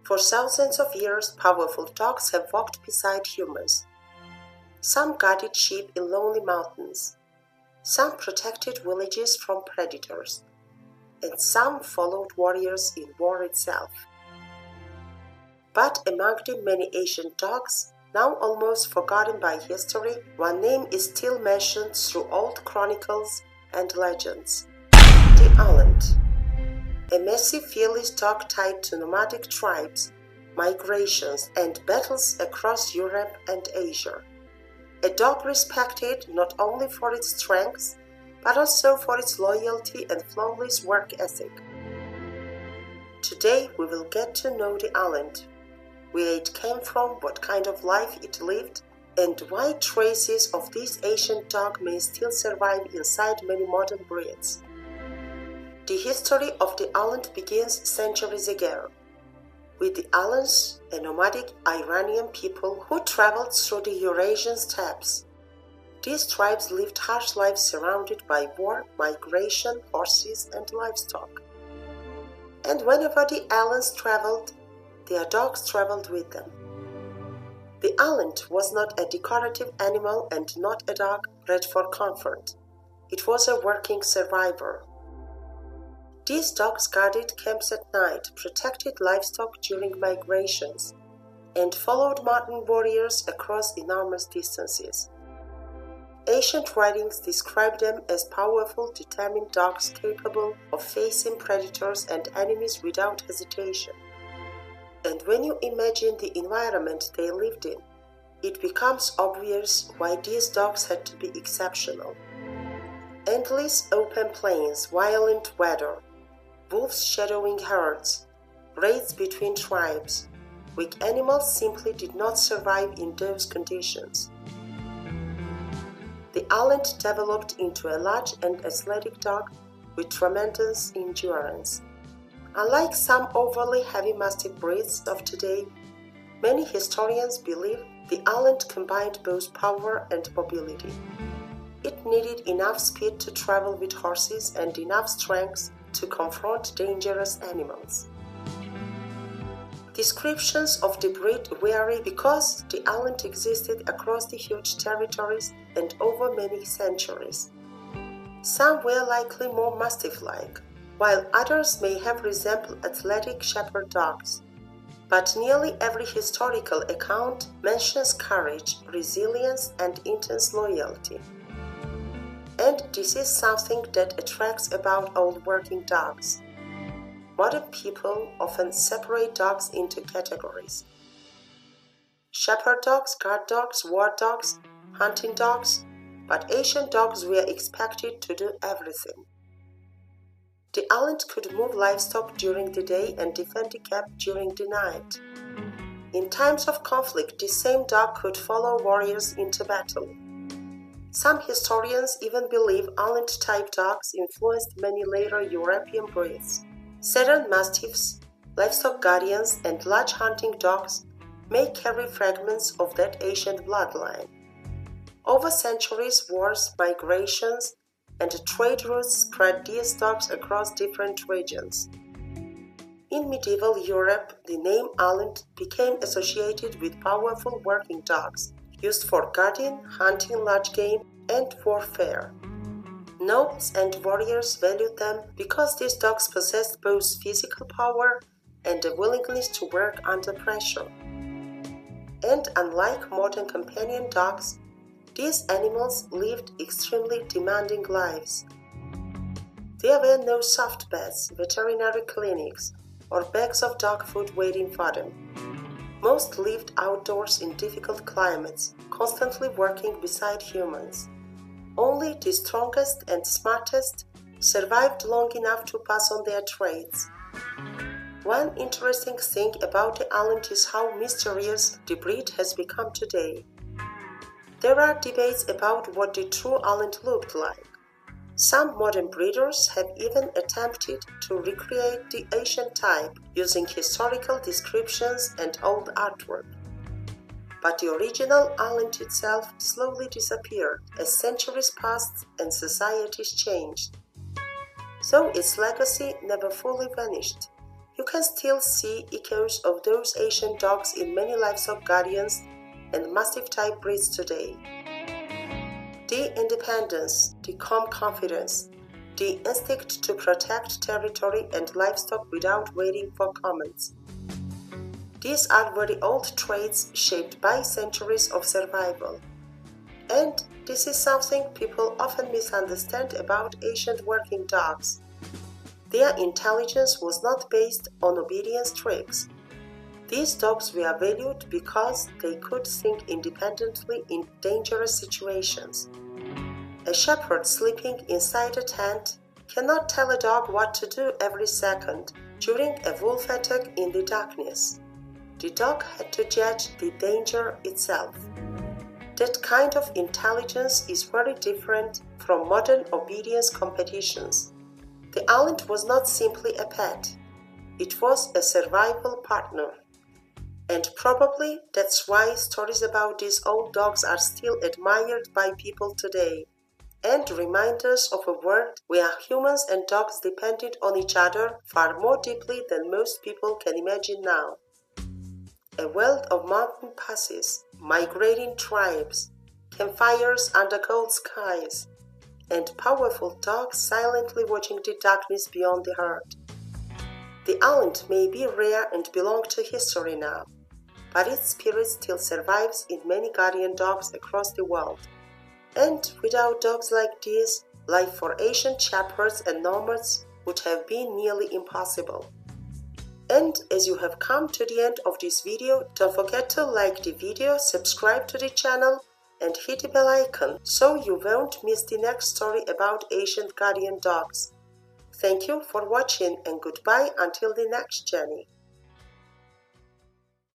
For thousands of years, powerful dogs have walked beside humans. Some guarded sheep in lonely mountains. Some protected villages from predators. And some followed warriors in war itself. But among the many ancient dogs, now almost forgotten by history, one name is still mentioned through old chronicles and legends: the Alaunt. A massive fearless dog tied to nomadic tribes, migrations, and battles across Europe and Asia. A dog respected not only for its strength, but also for its loyalty and flawless work ethic. Today we will get to know the Alaunt, where it came from, what kind of life it lived, and why traces of this ancient dog may still survive inside many modern breeds. The history of the Alaunt begins centuries ago, with the Alaunts, a nomadic Iranian people who traveled through the Eurasian steppes. These tribes lived harsh lives surrounded by war, migration, horses, and livestock. And whenever the Alaunts traveled, their dogs traveled with them. The Alaunt was not a decorative animal and not a dog bred for comfort. It was a working survivor. These dogs guarded camps at night, protected livestock during migrations, and followed mountain warriors across enormous distances. Ancient writings describe them as powerful, determined dogs capable of facing predators and enemies without hesitation. And when you imagine the environment they lived in, it becomes obvious why these dogs had to be exceptional. Endless open plains, violent weather, wolves shadowing herds, raids between tribes. Weak animals simply did not survive in those conditions. The Alaunt developed into a large and athletic dog with tremendous endurance. Unlike some overly heavy mastiff breeds of today, many historians believe the Alaunt combined both power and mobility. It needed enough speed to travel with horses and enough strength to confront dangerous animals. Descriptions of the breed vary because the Alaunt existed across the huge territories and over many centuries. Some were likely more mastiff-like, while others may have resembled athletic shepherd dogs. But nearly every historical account mentions courage, resilience, and intense loyalty. And this is something that attracts about old working dogs. Modern people often separate dogs into categories: shepherd dogs, guard dogs, war dogs, hunting dogs, but ancient dogs were expected to do everything. The Alaunt could move livestock during the day and defend the camp during the night. In times of conflict, the same dog could follow warriors into battle. Some historians even believe Alaunt-type dogs influenced many later European breeds. Saddle mastiffs, livestock guardians, and large hunting dogs may carry fragments of that ancient bloodline. Over centuries, wars, migrations, and trade routes spread these dogs across different regions. In medieval Europe, the name Alaunt became associated with powerful working dogs, used for guarding, hunting large game, and warfare. Nobles and warriors valued them because these dogs possessed both physical power and a willingness to work under pressure. And unlike modern companion dogs, these animals lived extremely demanding lives. There were no soft beds, veterinary clinics, or bags of dog food waiting for them. Most lived outdoors in difficult climates, constantly working beside humans. Only the strongest and smartest survived long enough to pass on their traits. One interesting thing about the Alaunt is how mysterious the breed has become today. There are debates about what the true Alaunt looked like. Some modern breeders have even attempted to recreate the ancient type using historical descriptions and old artwork. But the original Alaunt itself slowly disappeared as centuries passed and societies changed. So its legacy never fully vanished. You can still see echoes of those ancient dogs in many livestock guardians and mastiff type breeds today. The independence, the calm confidence, the instinct to protect territory and livestock without waiting for comments. These are very old traits shaped by centuries of survival. And this is something people often misunderstand about ancient working dogs. Their intelligence was not based on obedience tricks. These dogs were valued because they could think independently in dangerous situations. A shepherd sleeping inside a tent cannot tell a dog what to do every second during a wolf attack in the darkness. The dog had to judge the danger itself. That kind of intelligence is very different from modern obedience competitions. The Alaunt was not simply a pet, it was a survival partner. And probably that's why stories about these old dogs are still admired by people today, and reminders of a world where humans and dogs depended on each other far more deeply than most people can imagine now. A world of mountain passes, migrating tribes, campfires under cold skies, and powerful dogs silently watching the darkness beyond the herd. The Alaunt may be rare and belong to history now, but its spirit still survives in many guardian dogs across the world. And without dogs like these, life for ancient shepherds and nomads would have been nearly impossible. And as you have come to the end of this video, don't forget to like the video, subscribe to the channel, and hit the bell icon so you won't miss the next story about ancient guardian dogs. Thank you for watching and goodbye until the next journey.